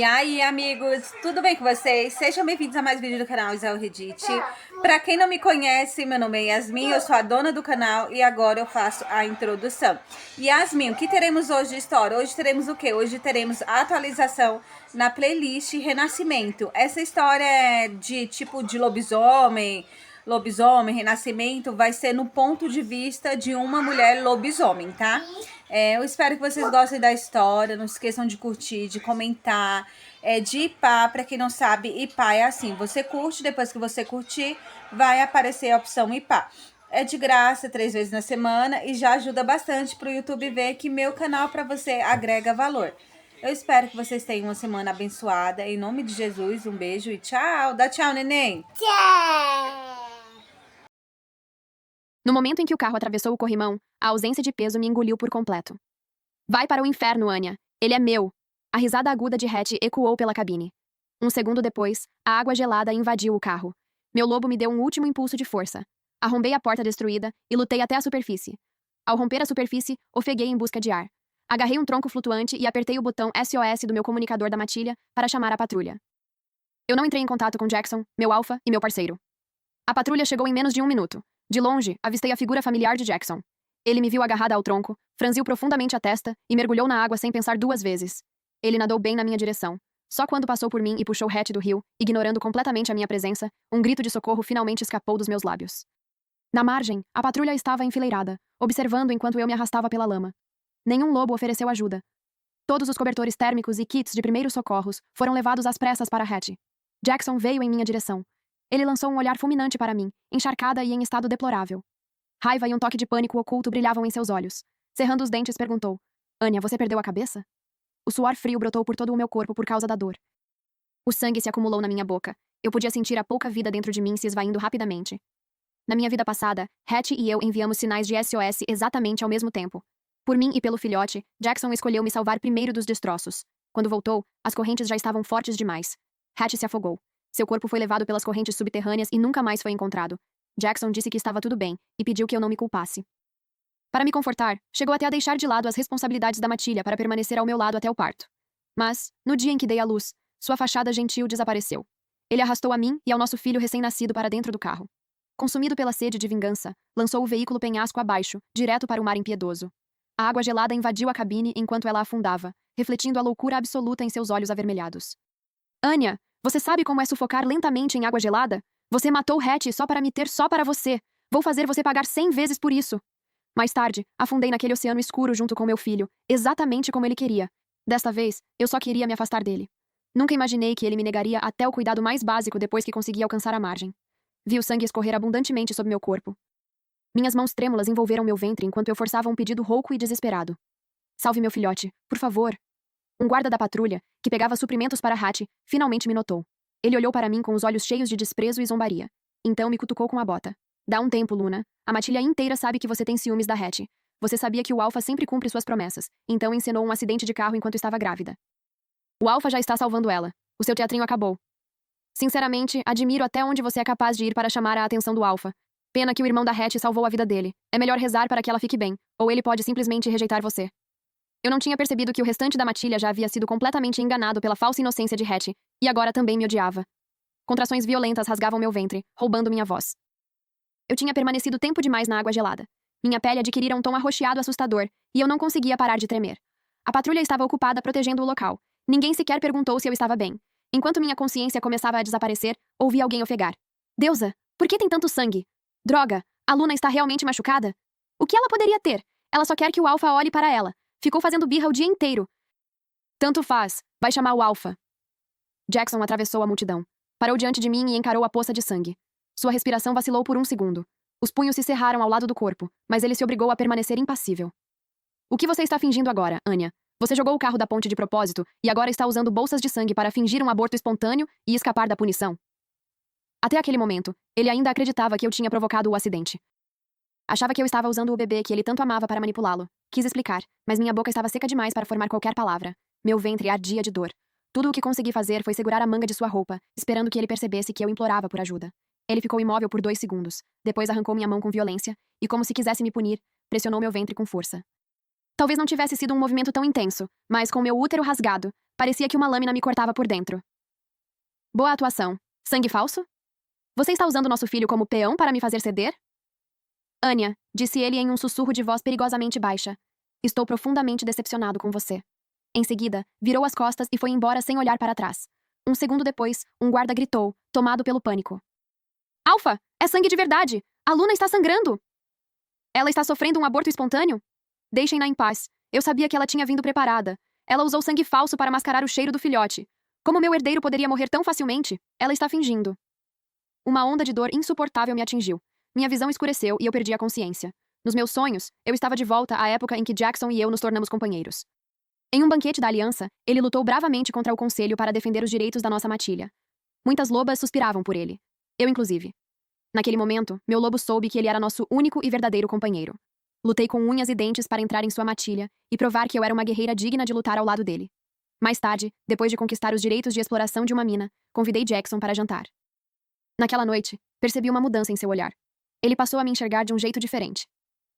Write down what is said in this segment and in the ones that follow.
E aí, amigos, tudo bem com vocês? Sejam bem-vindos a mais um vídeo do canal Isel Reddit. Pra quem não me conhece, meu nome é Yasmin, eu sou a dona do canal e agora eu faço a introdução. Yasmin, o que teremos hoje de história? Hoje teremos o quê? Hoje teremos a atualização na playlist Renascimento. Essa história é de tipo de lobisomem, renascimento, vai ser no ponto de vista de uma mulher lobisomem, tá? Eu espero que vocês gostem da história, não esqueçam de curtir, de comentar, de ipar. Pra quem não sabe, ipar é assim, você curte, depois que você curtir, vai aparecer a opção ipar. É de graça 3 vezes na semana e já ajuda bastante pro YouTube ver que meu canal para você agrega valor. Eu espero que vocês tenham uma semana abençoada. Em nome de Jesus, um beijo e tchau. Dá tchau, neném. Tchau! No momento em que o carro atravessou o corrimão, a ausência de peso me engoliu por completo. Vai para o inferno, Anya. Ele é meu. A risada aguda de Hattie ecoou pela cabine. Um segundo depois, a água gelada invadiu o carro. Meu lobo me deu um último impulso de força. Arrombei a porta destruída e lutei até a superfície. Ao romper a superfície, ofeguei em busca de ar. Agarrei um tronco flutuante e apertei o botão SOS do meu comunicador da matilha para chamar a patrulha. Eu não entrei em contato com Jackson, meu alfa e meu parceiro. A patrulha chegou em menos de 1 minuto. De longe, avistei a figura familiar de Jackson. Ele me viu agarrada ao tronco, franziu profundamente a testa e mergulhou na água sem pensar 2 vezes. Ele nadou bem na minha direção. Só quando passou por mim e puxou Hattie do rio, ignorando completamente a minha presença, um grito de socorro finalmente escapou dos meus lábios. Na margem, a patrulha estava enfileirada, observando enquanto eu me arrastava pela lama. Nenhum lobo ofereceu ajuda. Todos os cobertores térmicos e kits de primeiros socorros foram levados às pressas para Hattie. Jackson veio em minha direção. Ele lançou um olhar fulminante para mim, encharcada e em estado deplorável. Raiva e um toque de pânico oculto brilhavam em seus olhos. Cerrando os dentes, perguntou: Anya, você perdeu a cabeça? O suor frio brotou por todo o meu corpo por causa da dor. O sangue se acumulou na minha boca. Eu podia sentir a pouca vida dentro de mim se esvaindo rapidamente. Na minha vida passada, Hattie e eu enviamos sinais de SOS exatamente ao mesmo tempo. Por mim e pelo filhote, Jackson escolheu me salvar primeiro dos destroços. Quando voltou, as correntes já estavam fortes demais. Hattie se afogou. Seu corpo foi levado pelas correntes subterrâneas e nunca mais foi encontrado. Jackson disse que estava tudo bem e pediu que eu não me culpasse. Para me confortar, chegou até a deixar de lado as responsabilidades da matilha para permanecer ao meu lado até o parto. Mas, no dia em que dei à luz, sua fachada gentil desapareceu. Ele arrastou a mim e ao nosso filho recém-nascido para dentro do carro. Consumido pela sede de vingança, lançou o veículo penhasco abaixo, direto para o mar impiedoso. A água gelada invadiu a cabine enquanto ela afundava, refletindo a loucura absoluta em seus olhos avermelhados. Anya, você sabe como é sufocar lentamente em água gelada? Você matou Hattie só para me ter só para você. Vou fazer você pagar 100 vezes por isso. Mais tarde, afundei naquele oceano escuro junto com meu filho, exatamente como ele queria. Desta vez, eu só queria me afastar dele. Nunca imaginei que ele me negaria até o cuidado mais básico depois que consegui alcançar a margem. Vi o sangue escorrer abundantemente sobre meu corpo. Minhas mãos trêmulas envolveram meu ventre enquanto eu forçava um pedido rouco e desesperado. Salve meu filhote, por favor. Um guarda da patrulha, que pegava suprimentos para Hattie, finalmente me notou. Ele olhou para mim com os olhos cheios de desprezo e zombaria. Então me cutucou com a bota. Dá um tempo, Luna. A matilha inteira sabe que você tem ciúmes da Hattie. Você sabia que o Alpha sempre cumpre suas promessas, então encenou um acidente de carro enquanto estava grávida. O Alpha já está salvando ela. O seu teatrinho acabou. Sinceramente, admiro até onde você é capaz de ir para chamar a atenção do Alpha. Pena que o irmão da Hattie salvou a vida dele. É melhor rezar para que ela fique bem, ou ele pode simplesmente rejeitar você. Eu não tinha percebido que o restante da matilha já havia sido completamente enganado pela falsa inocência de Hattie, e agora também me odiava. Contrações violentas rasgavam meu ventre, roubando minha voz. Eu tinha permanecido tempo demais na água gelada. Minha pele adquirira um tom arroxeado assustador, e eu não conseguia parar de tremer. A patrulha estava ocupada protegendo o local. Ninguém sequer perguntou se eu estava bem. Enquanto minha consciência começava a desaparecer, ouvi alguém ofegar. Deusa, por que tem tanto sangue? Droga, a Luna está realmente machucada? O que ela poderia ter? Ela só quer que o Alpha olhe para ela. Ficou fazendo birra o dia inteiro. Tanto faz, vai chamar o Alpha. Jackson atravessou a multidão. Parou diante de mim e encarou a poça de sangue. Sua respiração vacilou por um segundo. Os punhos se cerraram ao lado do corpo, mas ele se obrigou a permanecer impassível. O que você está fingindo agora, Anya? Você jogou o carro da ponte de propósito e agora está usando bolsas de sangue para fingir um aborto espontâneo e escapar da punição. Até aquele momento, ele ainda acreditava que eu tinha provocado o acidente. Achava que eu estava usando o bebê que ele tanto amava para manipulá-lo. Quis explicar, mas minha boca estava seca demais para formar qualquer palavra. Meu ventre ardia de dor. Tudo o que consegui fazer foi segurar a manga de sua roupa, esperando que ele percebesse que eu implorava por ajuda. Ele ficou imóvel por 2 segundos. Depois arrancou minha mão com violência e, como se quisesse me punir, pressionou meu ventre com força. Talvez não tivesse sido um movimento tão intenso, mas com meu útero rasgado, parecia que uma lâmina me cortava por dentro. Boa atuação. Sangue falso? Você está usando nosso filho como peão para me fazer ceder? Anya, disse ele em um sussurro de voz perigosamente baixa. Estou profundamente decepcionado com você. Em seguida, virou as costas e foi embora sem olhar para trás. Um segundo depois, um guarda gritou, tomado pelo pânico. Alpha, é sangue de verdade! A Luna está sangrando! Ela está sofrendo um aborto espontâneo? Deixem-na em paz. Eu sabia que ela tinha vindo preparada. Ela usou sangue falso para mascarar o cheiro do filhote. Como meu herdeiro poderia morrer tão facilmente? Ela está fingindo. Uma onda de dor insuportável me atingiu. Minha visão escureceu e eu perdi a consciência. Nos meus sonhos, eu estava de volta à época em que Jackson e eu nos tornamos companheiros. Em um banquete da Aliança, ele lutou bravamente contra o Conselho para defender os direitos da nossa matilha. Muitas lobas suspiravam por ele. Eu, inclusive. Naquele momento, meu lobo soube que ele era nosso único e verdadeiro companheiro. Lutei com unhas e dentes para entrar em sua matilha e provar que eu era uma guerreira digna de lutar ao lado dele. Mais tarde, depois de conquistar os direitos de exploração de uma mina, convidei Jackson para jantar. Naquela noite, percebi uma mudança em seu olhar. Ele passou a me enxergar de um jeito diferente.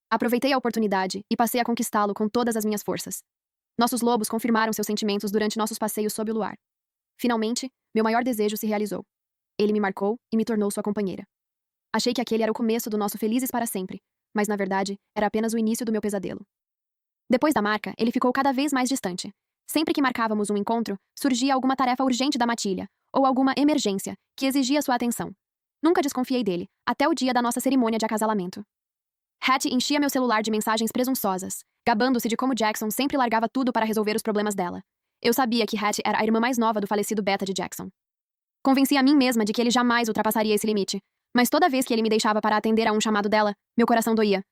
Aproveitei a oportunidade e passei a conquistá-lo com todas as minhas forças. Nossos lobos confirmaram seus sentimentos durante nossos passeios sob o luar. Finalmente, meu maior desejo se realizou. Ele me marcou e me tornou sua companheira. Achei que aquele era o começo do nosso felizes para sempre, mas na verdade, era apenas o início do meu pesadelo. Depois da marca, ele ficou cada vez mais distante. Sempre que marcávamos um encontro, surgia alguma tarefa urgente da matilha, ou alguma emergência, que exigia sua atenção. Nunca desconfiei dele, até o dia da nossa cerimônia de acasalamento. Hattie enchia meu celular de mensagens presunçosas, gabando-se de como Jackson sempre largava tudo para resolver os problemas dela. Eu sabia que Hattie era a irmã mais nova do falecido Beta de Jackson. Convenci a mim mesma de que ele jamais ultrapassaria esse limite, mas toda vez que ele me deixava para atender a um chamado dela, meu coração doía.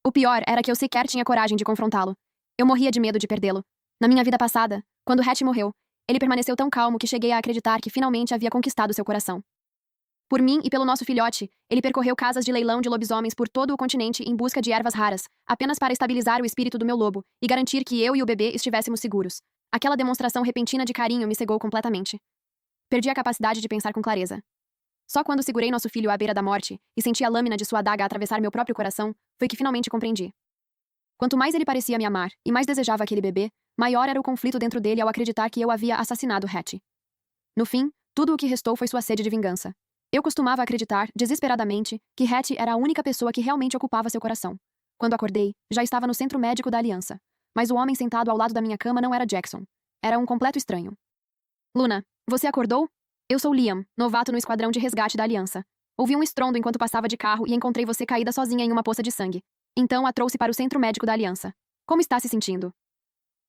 O pior era que eu sequer tinha coragem de confrontá-lo. Eu morria de medo de perdê-lo. Na minha vida passada, quando Hattie morreu, ele permaneceu tão calmo que cheguei a acreditar que finalmente havia conquistado seu coração. Por mim e pelo nosso filhote, ele percorreu casas de leilão de lobisomens por todo o continente em busca de ervas raras, apenas para estabilizar o espírito do meu lobo e garantir que eu e o bebê estivéssemos seguros. Aquela demonstração repentina de carinho me cegou completamente. Perdi a capacidade de pensar com clareza. Só quando segurei nosso filho à beira da morte e senti a lâmina de sua adaga atravessar meu próprio coração, foi que finalmente compreendi. Quanto mais ele parecia me amar e mais desejava aquele bebê, maior era o conflito dentro dele ao acreditar que eu havia assassinado Hattie. No fim, tudo o que restou foi sua sede de vingança. Eu costumava acreditar, desesperadamente, que Hattie era a única pessoa que realmente ocupava seu coração. Quando acordei, já estava no centro médico da Aliança. Mas o homem sentado ao lado da minha cama não era Jackson. Era um completo estranho. Luna, você acordou? Eu sou Liam, novato no esquadrão de resgate da Aliança. Ouvi um estrondo enquanto passava de carro e encontrei você caída sozinha em uma poça de sangue. Então a trouxe para o centro médico da Aliança. Como está se sentindo?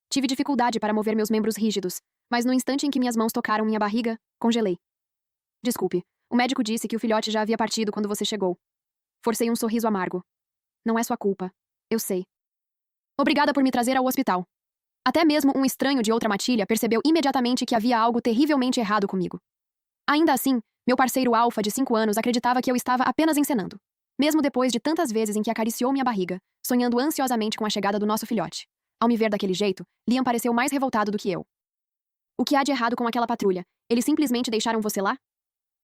Tive dificuldade para mover meus membros rígidos, mas no instante em que minhas mãos tocaram minha barriga, congelei. Desculpe, o médico disse que o filhote já havia partido quando você chegou. Forcei um sorriso amargo. Não é sua culpa. Eu sei. Obrigada por me trazer ao hospital. Até mesmo um estranho de outra matilha percebeu imediatamente que havia algo terrivelmente errado comigo. Ainda assim, meu parceiro Alpha de 5 anos acreditava que eu estava apenas encenando. Mesmo depois de tantas vezes em que acariciou minha barriga, sonhando ansiosamente com a chegada do nosso filhote. Ao me ver daquele jeito, Liam pareceu mais revoltado do que eu. O que há de errado com aquela patrulha? Eles simplesmente deixaram você lá?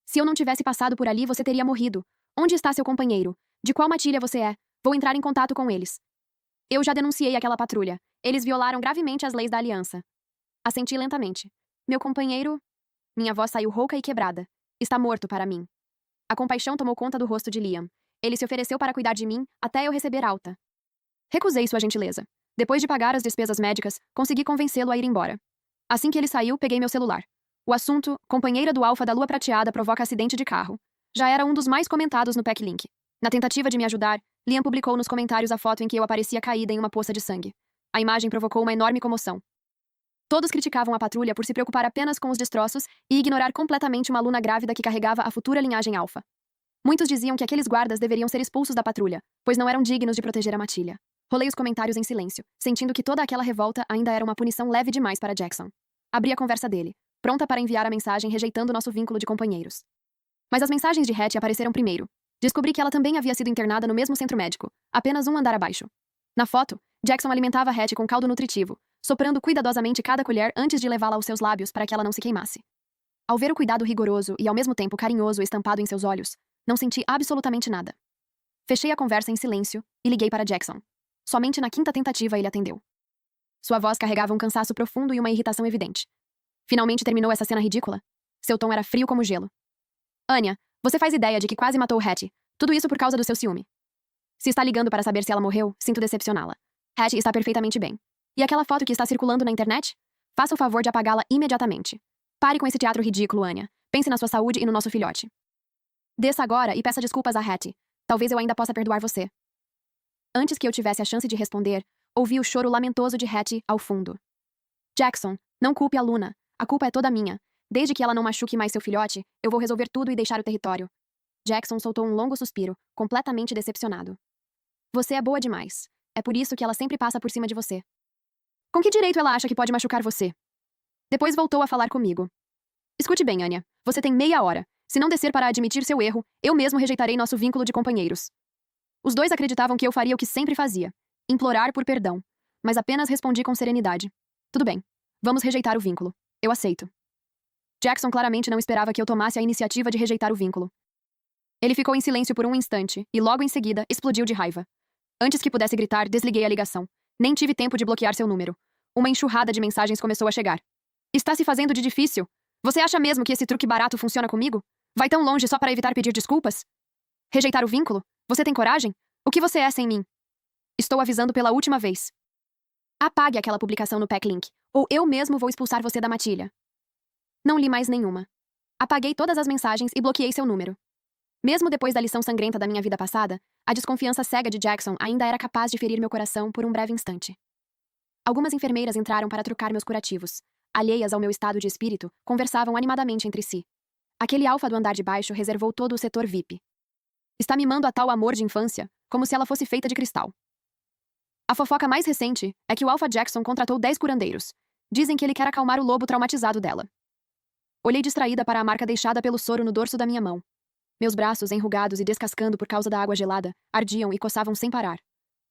Se eu não tivesse passado por ali, você teria morrido. Onde está seu companheiro? De qual matilha você é? Vou entrar em contato com eles. Eu já denunciei aquela patrulha. Eles violaram gravemente as leis da Aliança. Assenti lentamente. Meu companheiro... Minha voz saiu rouca e quebrada. Está morto para mim. A compaixão tomou conta do rosto de Liam. Ele se ofereceu para cuidar de mim até eu receber alta. Recusei sua gentileza. Depois de pagar as despesas médicas, consegui convencê-lo a ir embora. Assim que ele saiu, peguei meu celular. O assunto, companheira do Alpha da Lua Prateada provoca acidente de carro, já era um dos mais comentados no Packlink. Na tentativa de me ajudar, Liam publicou nos comentários a foto em que eu aparecia caída em uma poça de sangue. A imagem provocou uma enorme comoção. Todos criticavam a patrulha por se preocupar apenas com os destroços e ignorar completamente uma aluna grávida que carregava a futura linhagem Alpha. Muitos diziam que aqueles guardas deveriam ser expulsos da patrulha, pois não eram dignos de proteger a matilha. Rolei os comentários em silêncio, sentindo que toda aquela revolta ainda era uma punição leve demais para Jackson. Abri a conversa dele, pronta para enviar a mensagem rejeitando nosso vínculo de companheiros. Mas as mensagens de Hattie apareceram primeiro. Descobri que ela também havia sido internada no mesmo centro médico, apenas um andar abaixo. Na foto, Jackson alimentava Hattie com caldo nutritivo, soprando cuidadosamente cada colher antes de levá-la aos seus lábios para que ela não se queimasse. Ao ver o cuidado rigoroso e ao mesmo tempo carinhoso estampado em seus olhos, não senti absolutamente nada. Fechei a conversa em silêncio e liguei para Jackson. Somente na quinta tentativa ele atendeu. Sua voz carregava um cansaço profundo e uma irritação evidente. Finalmente terminou essa cena ridícula? Seu tom era frio como gelo. Anya, você faz ideia de que quase matou Hattie. Tudo isso por causa do seu ciúme. Se está ligando para saber se ela morreu, sinto decepcioná-la. Hattie está perfeitamente bem. E aquela foto que está circulando na internet? Faça o favor de apagá-la imediatamente. Pare com esse teatro ridículo, Anya. Pense na sua saúde e no nosso filhote. Desça agora e peça desculpas a Hattie. Talvez eu ainda possa perdoar você. Antes que eu tivesse a chance de responder, ouvi o choro lamentoso de Hattie ao fundo. Jackson, não culpe a Luna. A culpa é toda minha. Desde que ela não machuque mais seu filhote, eu vou resolver tudo e deixar o território. Jackson soltou um longo suspiro, completamente decepcionado. Você é boa demais. É por isso que ela sempre passa por cima de você. Com que direito ela acha que pode machucar você? Depois voltou a falar comigo. Escute bem, Anya. Você tem meia hora. Se não descer para admitir seu erro, eu mesmo rejeitarei nosso vínculo de companheiros. Os dois acreditavam que eu faria o que sempre fazia. Implorar por perdão. Mas apenas respondi com serenidade. Tudo bem. Vamos rejeitar o vínculo. Eu aceito. Jackson claramente não esperava que eu tomasse a iniciativa de rejeitar o vínculo. Ele ficou em silêncio por um instante e logo em seguida explodiu de raiva. Antes que pudesse gritar, desliguei a ligação. Nem tive tempo de bloquear seu número. Uma enxurrada de mensagens começou a chegar. Está se fazendo de difícil? Você acha mesmo que esse truque barato funciona comigo? Vai tão longe só para evitar pedir desculpas? Rejeitar o vínculo? Você tem coragem? O que você é sem mim? Estou avisando pela última vez. Apague aquela publicação no Packlink, ou eu mesmo vou expulsar você da matilha. Não li mais nenhuma. Apaguei todas as mensagens e bloqueei seu número. Mesmo depois da lição sangrenta da minha vida passada, a desconfiança cega de Jackson ainda era capaz de ferir meu coração por um breve instante. Algumas enfermeiras entraram para trocar meus curativos. Alheias ao meu estado de espírito, conversavam animadamente entre si. Aquele alfa do andar de baixo reservou todo o setor VIP. Está mimando a tal amor de infância, como se ela fosse feita de cristal. A fofoca mais recente é que o Alpha Jackson contratou 10 curandeiros. Dizem que ele quer acalmar o lobo traumatizado dela. Olhei distraída para a marca deixada pelo soro no dorso da minha mão. Meus braços, enrugados e descascando por causa da água gelada, ardiam e coçavam sem parar.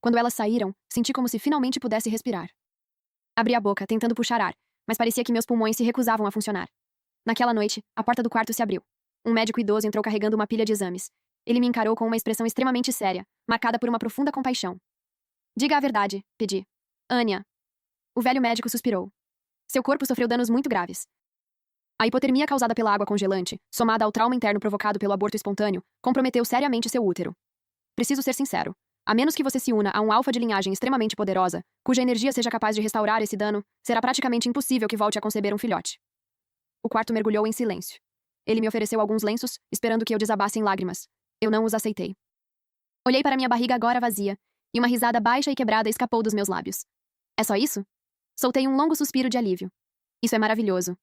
Quando elas saíram, senti como se finalmente pudesse respirar. Abri a boca, tentando puxar ar, mas parecia que meus pulmões se recusavam a funcionar. Naquela noite, a porta do quarto se abriu. Um médico idoso entrou carregando uma pilha de exames. Ele me encarou com uma expressão extremamente séria, marcada por uma profunda compaixão. Diga a verdade, pedi. Anya. O velho médico suspirou. Seu corpo sofreu danos muito graves. A hipotermia causada pela água congelante, somada ao trauma interno provocado pelo aborto espontâneo, comprometeu seriamente seu útero. Preciso ser sincero. A menos que você se una a um alfa de linhagem extremamente poderosa, cuja energia seja capaz de restaurar esse dano, será praticamente impossível que volte a conceber um filhote. O quarto mergulhou em silêncio. Ele me ofereceu alguns lenços, esperando que eu desabasse em lágrimas. Eu não os aceitei. Olhei para minha barriga agora vazia, e uma risada baixa e quebrada escapou dos meus lábios. É só isso? Soltei um longo suspiro de alívio. Isso é maravilhoso.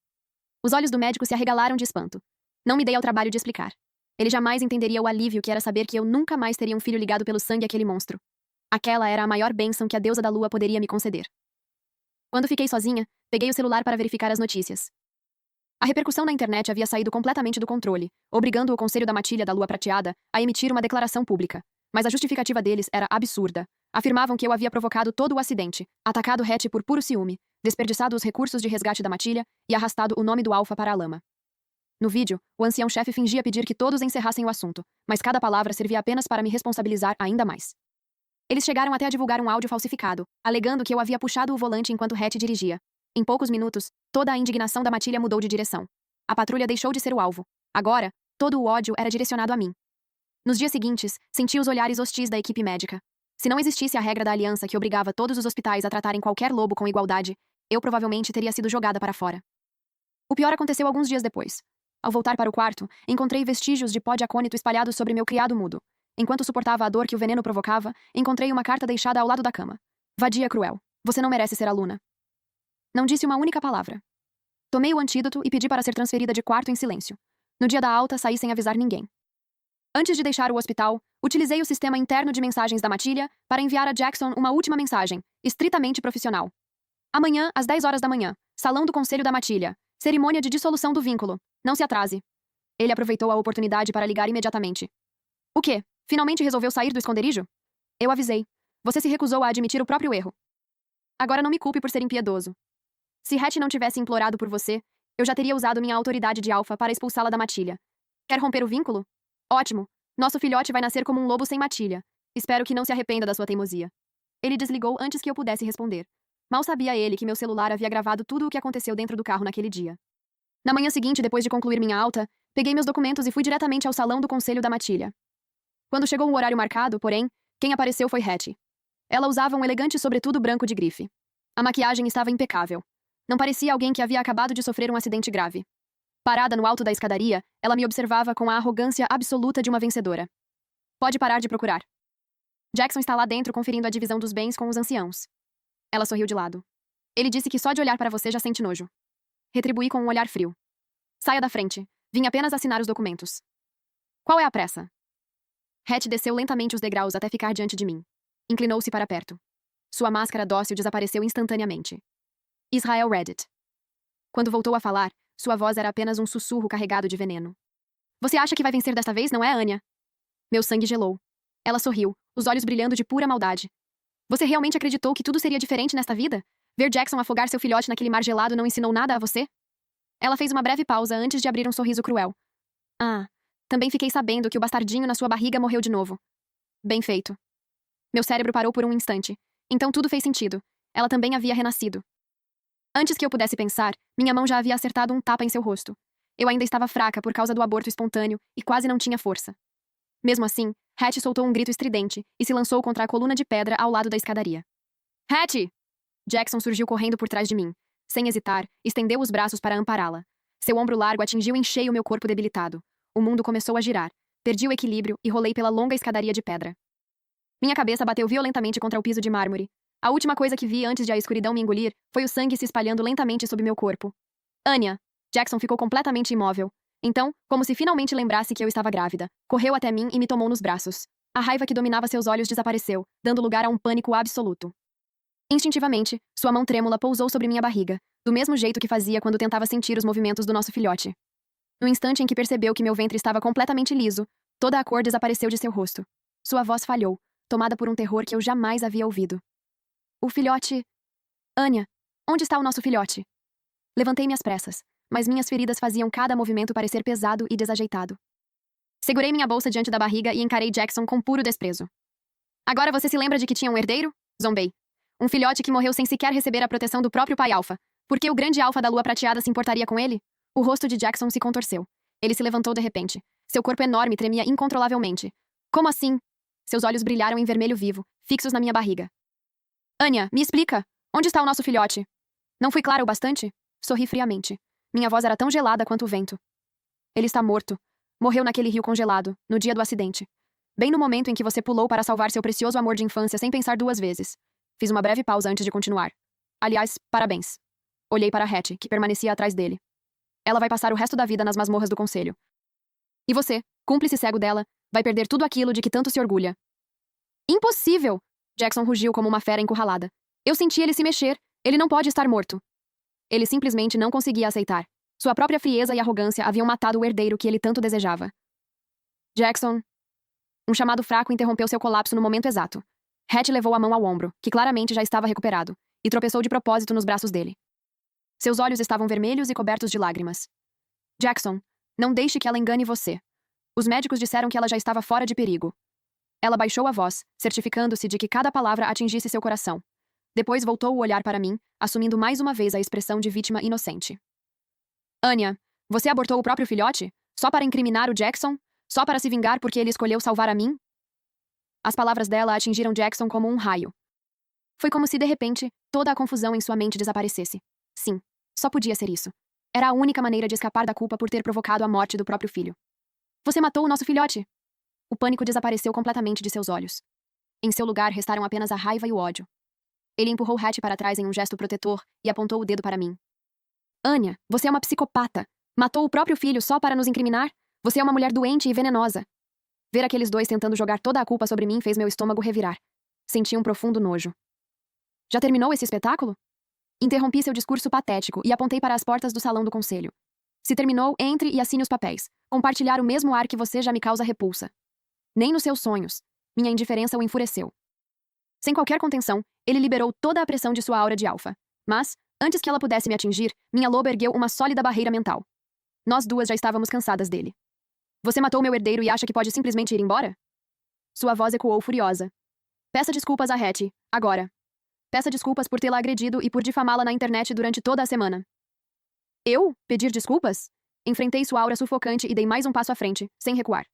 Os olhos do médico se arregalaram de espanto. Não me dei ao trabalho de explicar. Ele jamais entenderia o alívio que era saber que eu nunca mais teria um filho ligado pelo sangue àquele monstro. Aquela era a maior bênção que a deusa da lua poderia me conceder. Quando fiquei sozinha, peguei o celular para verificar as notícias. A repercussão na internet havia saído completamente do controle, obrigando o Conselho da Matilha da Lua Prateada a emitir uma declaração pública. Mas a justificativa deles era absurda. Afirmavam que eu havia provocado todo o acidente, atacado Hattie por puro ciúme, desperdiçado os recursos de resgate da matilha e arrastado o nome do Alpha para a lama. No vídeo, o ancião-chefe fingia pedir que todos encerrassem o assunto, mas cada palavra servia apenas para me responsabilizar ainda mais. Eles chegaram até a divulgar um áudio falsificado, alegando que eu havia puxado o volante enquanto Hattie dirigia. Em poucos minutos, toda a indignação da matilha mudou de direção. A patrulha deixou de ser o alvo. Agora, todo o ódio era direcionado a mim. Nos dias seguintes, senti os olhares hostis da equipe médica. Se não existisse a regra da aliança que obrigava todos os hospitais a tratarem qualquer lobo com igualdade, eu provavelmente teria sido jogada para fora. O pior aconteceu alguns dias depois. Ao voltar para o quarto, encontrei vestígios de pó de acônito espalhados sobre meu criado mudo. Enquanto suportava a dor que o veneno provocava, encontrei uma carta deixada ao lado da cama. Vadia cruel. Você não merece ser aluna. Não disse uma única palavra. Tomei o antídoto e pedi para ser transferida de quarto em silêncio. No dia da alta, saí sem avisar ninguém. Antes de deixar o hospital, utilizei o sistema interno de mensagens da matilha para enviar a Jackson uma última mensagem, estritamente profissional. Amanhã, às 10 horas da manhã, Salão do Conselho da Matilha. Cerimônia de dissolução do vínculo. Não se atrase. Ele aproveitou a oportunidade para ligar imediatamente. O quê? Finalmente resolveu sair do esconderijo? Eu avisei. Você se recusou a admitir o próprio erro. Agora não me culpe por ser impiedoso. Se Hattie não tivesse implorado por você, eu já teria usado minha autoridade de alfa para expulsá-la da matilha. Quer romper o vínculo? Ótimo. Nosso filhote vai nascer como um lobo sem matilha. Espero que não se arrependa da sua teimosia. Ele desligou antes que eu pudesse responder. Mal sabia ele que meu celular havia gravado tudo o que aconteceu dentro do carro naquele dia. Na manhã seguinte, depois de concluir minha alta, peguei meus documentos e fui diretamente ao salão do conselho da matilha. Quando chegou o horário marcado, porém, quem apareceu foi Hattie. Ela usava um elegante sobretudo branco de grife. A maquiagem estava impecável. Não parecia alguém que havia acabado de sofrer um acidente grave. Parada no alto da escadaria, ela me observava com a arrogância absoluta de uma vencedora. Pode parar de procurar. Jackson está lá dentro conferindo a divisão dos bens com os anciãos. Ela sorriu de lado. Ele disse que só de olhar para você já sente nojo. Retribuí com um olhar frio. Saia da frente. Vim apenas assinar os documentos. Qual é a pressa? Hattie desceu lentamente os degraus até ficar diante de mim. Inclinou-se para perto. Sua máscara dócil desapareceu instantaneamente. Israel Reddit. Quando voltou a falar, sua voz era apenas um sussurro carregado de veneno. Você acha que vai vencer desta vez, não é, Anya? Meu sangue gelou. Ela sorriu, os olhos brilhando de pura maldade. Você realmente acreditou que tudo seria diferente nesta vida? Ver Jackson afogar seu filhote naquele mar gelado não ensinou nada a você? Ela fez uma breve pausa antes de abrir um sorriso cruel. Ah, também fiquei sabendo que o bastardinho na sua barriga morreu de novo. Bem feito. Meu cérebro parou por um instante. Então tudo fez sentido. Ela também havia renascido. Antes que eu pudesse pensar, minha mão já havia acertado um tapa em seu rosto. Eu ainda estava fraca por causa do aborto espontâneo e quase não tinha força. Mesmo assim, Hattie soltou um grito estridente e se lançou contra a coluna de pedra ao lado da escadaria. Hattie! Jackson surgiu correndo por trás de mim. Sem hesitar, estendeu os braços para ampará-la. Seu ombro largo atingiu em cheio meu corpo debilitado. O mundo começou a girar. Perdi o equilíbrio e rolei pela longa escadaria de pedra. Minha cabeça bateu violentamente contra o piso de mármore. A última coisa que vi antes de a escuridão me engolir foi o sangue se espalhando lentamente sob meu corpo. Anya! Jackson ficou completamente imóvel. Então, como se finalmente lembrasse que eu estava grávida, correu até mim e me tomou nos braços. A raiva que dominava seus olhos desapareceu, dando lugar a um pânico absoluto. Instintivamente, sua mão trêmula pousou sobre minha barriga, do mesmo jeito que fazia quando tentava sentir os movimentos do nosso filhote. No instante em que percebeu que meu ventre estava completamente liso, toda a cor desapareceu de seu rosto. Sua voz falhou, tomada por um terror que eu jamais havia ouvido. O filhote... Anya, onde está o nosso filhote? Levantei-me às pressas, mas minhas feridas faziam cada movimento parecer pesado e desajeitado. Segurei minha bolsa diante da barriga e encarei Jackson com puro desprezo. Agora você se lembra de que tinha um herdeiro? Zombei. Um filhote que morreu sem sequer receber a proteção do próprio pai alfa. Por que o grande alfa da lua prateada se importaria com ele? O rosto de Jackson se contorceu. Ele se levantou de repente. Seu corpo enorme tremia incontrolavelmente. Como assim? Seus olhos brilharam em vermelho vivo, fixos na minha barriga. Anya, me explica. Onde está o nosso filhote? Não fui clara o bastante? Sorri friamente. Minha voz era tão gelada quanto o vento. Ele está morto. Morreu naquele rio congelado, no dia do acidente. Bem no momento em que você pulou para salvar seu precioso amor de infância sem pensar duas vezes. Fiz uma breve pausa antes de continuar. Aliás, parabéns. Olhei para Hattie, que permanecia atrás dele. Ela vai passar o resto da vida nas masmorras do conselho. E você, cúmplice cego dela, vai perder tudo aquilo de que tanto se orgulha. Impossível! Jackson rugiu como uma fera encurralada. Eu senti ele se mexer. Ele não pode estar morto. Ele simplesmente não conseguia aceitar. Sua própria frieza e arrogância haviam matado o herdeiro que ele tanto desejava. Jackson... Um chamado fraco interrompeu seu colapso no momento exato. Hattie levou a mão ao ombro, que claramente já estava recuperado, e tropeçou de propósito nos braços dele. Seus olhos estavam vermelhos e cobertos de lágrimas. Jackson, não deixe que ela engane você. Os médicos disseram que ela já estava fora de perigo. Ela baixou a voz, certificando-se de que cada palavra atingisse seu coração. Depois voltou o olhar para mim, assumindo mais uma vez a expressão de vítima inocente. Anya, você abortou o próprio filhote? Só para incriminar o Jackson? Só para se vingar porque ele escolheu salvar a mim? As palavras dela atingiram Jackson como um raio. Foi como se, de repente, toda a confusão em sua mente desaparecesse. Sim, só podia ser isso. Era a única maneira de escapar da culpa por ter provocado a morte do próprio filho. Você matou o nosso filhote! O pânico desapareceu completamente de seus olhos. Em seu lugar restaram apenas a raiva e o ódio. Ele empurrou Hattie para trás em um gesto protetor e apontou o dedo para mim. Anya, você é uma psicopata. Matou o próprio filho só para nos incriminar? Você é uma mulher doente e venenosa. Ver aqueles dois tentando jogar toda a culpa sobre mim fez meu estômago revirar. Senti um profundo nojo. Já terminou esse espetáculo? Interrompi seu discurso patético e apontei para as portas do salão do conselho. Se terminou, entre e assine os papéis. Compartilhar o mesmo ar que você já me causa repulsa. Nem nos seus sonhos. Minha indiferença o enfureceu. Sem qualquer contenção, ele liberou toda a pressão de sua aura de alfa. Mas, antes que ela pudesse me atingir, minha loba ergueu uma sólida barreira mental. Nós duas já estávamos cansadas dele. Você matou meu herdeiro e acha que pode simplesmente ir embora? Sua voz ecoou furiosa. Peça desculpas a Hattie, agora. Peça desculpas por tê-la agredido e por difamá-la na internet durante toda a semana. Eu? Pedir desculpas? Enfrentei sua aura sufocante e dei mais um passo à frente, sem recuar.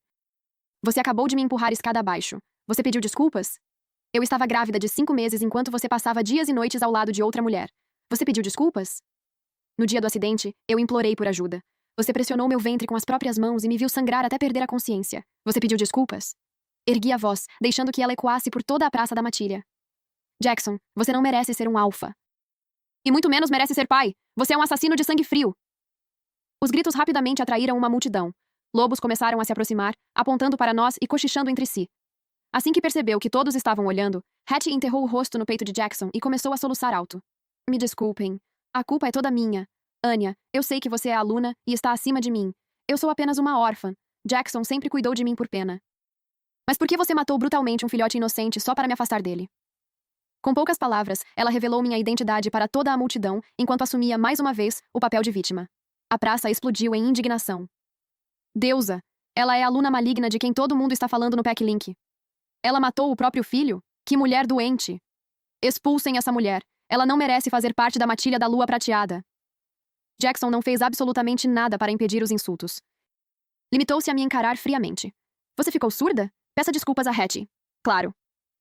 Você acabou de me empurrar escada abaixo. Você pediu desculpas? Eu estava grávida de 5 meses enquanto você passava dias e noites ao lado de outra mulher. Você pediu desculpas? No dia do acidente, eu implorei por ajuda. Você pressionou meu ventre com as próprias mãos e me viu sangrar até perder a consciência. Você pediu desculpas? Ergui a voz, deixando que ela ecoasse por toda a praça da matilha. Jackson, você não merece ser um alfa. E muito menos merece ser pai. Você é um assassino de sangue frio. Os gritos rapidamente atraíram uma multidão. Lobos começaram a se aproximar, apontando para nós e cochichando entre si. Assim que percebeu que todos estavam olhando, Hattie enterrou o rosto no peito de Jackson e começou a soluçar alto. Me desculpem. A culpa é toda minha. Anya, eu sei que você é aluna e está acima de mim. Eu sou apenas uma órfã. Jackson sempre cuidou de mim por pena. Mas por que você matou brutalmente um filhote inocente só para me afastar dele? Com poucas palavras, ela revelou minha identidade para toda a multidão, enquanto assumia mais uma vez o papel de vítima. A praça explodiu em indignação. Deusa! Ela é a aluna maligna de quem todo mundo está falando no Packlink. Ela matou o próprio filho? Que mulher doente! Expulsem essa mulher. Ela não merece fazer parte da matilha da lua prateada. Jackson não fez absolutamente nada para impedir os insultos. Limitou-se a me encarar friamente. Você ficou surda? Peça desculpas a Hattie. Claro.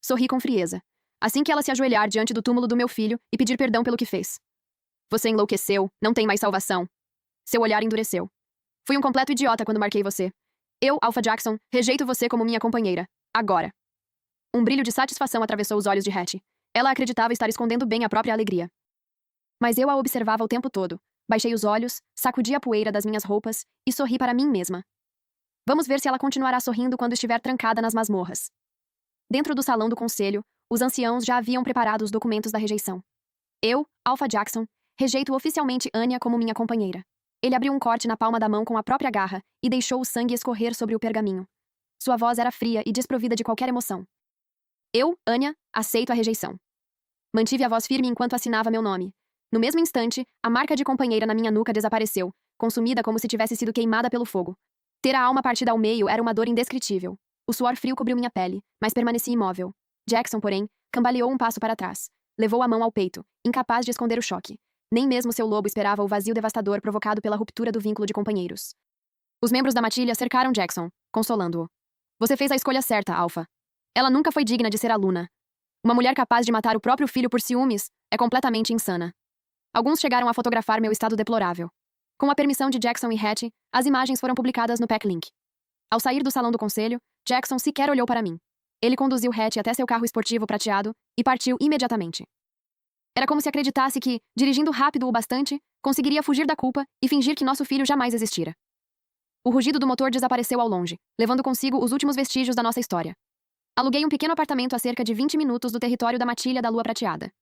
Sorri com frieza. Assim que ela se ajoelhar diante do túmulo do meu filho e pedir perdão pelo que fez. Você enlouqueceu, não tem mais salvação. Seu olhar endureceu. Fui um completo idiota quando marquei você. Eu, Alpha Jackson, rejeito você como minha companheira. Agora. Um brilho de satisfação atravessou os olhos de Hattie. Ela acreditava estar escondendo bem a própria alegria. Mas eu a observava o tempo todo. Baixei os olhos, sacudi a poeira das minhas roupas e sorri para mim mesma. Vamos ver se ela continuará sorrindo quando estiver trancada nas masmorras. Dentro do salão do conselho, os anciãos já haviam preparado os documentos da rejeição. Eu, Alpha Jackson, rejeito oficialmente Anya como minha companheira. Ele abriu um corte na palma da mão com a própria garra e deixou o sangue escorrer sobre o pergaminho. Sua voz era fria e desprovida de qualquer emoção. Eu, Anya, aceito a rejeição. Mantive a voz firme enquanto assinava meu nome. No mesmo instante, a marca de companheira na minha nuca desapareceu, consumida como se tivesse sido queimada pelo fogo. Ter a alma partida ao meio era uma dor indescritível. O suor frio cobriu minha pele, mas permaneci imóvel. Jackson, porém, cambaleou um passo para trás. Levou a mão ao peito, incapaz de esconder o choque. Nem mesmo seu lobo esperava o vazio devastador provocado pela ruptura do vínculo de companheiros. Os membros da matilha cercaram Jackson, consolando-o. Você fez a escolha certa, Alpha. Ela nunca foi digna de ser aluna. Uma mulher capaz de matar o próprio filho por ciúmes é completamente insana. Alguns chegaram a fotografar meu estado deplorável. Com a permissão de Jackson e Hattie, as imagens foram publicadas no Packlink. Ao sair do salão do conselho, Jackson sequer olhou para mim. Ele conduziu Hattie até seu carro esportivo prateado e partiu imediatamente. Era como se acreditasse que, dirigindo rápido o bastante, conseguiria fugir da culpa e fingir que nosso filho jamais existira. O rugido do motor desapareceu ao longe, levando consigo os últimos vestígios da nossa história. Aluguei um pequeno apartamento a cerca de 20 minutos do território da matilha da lua prateada.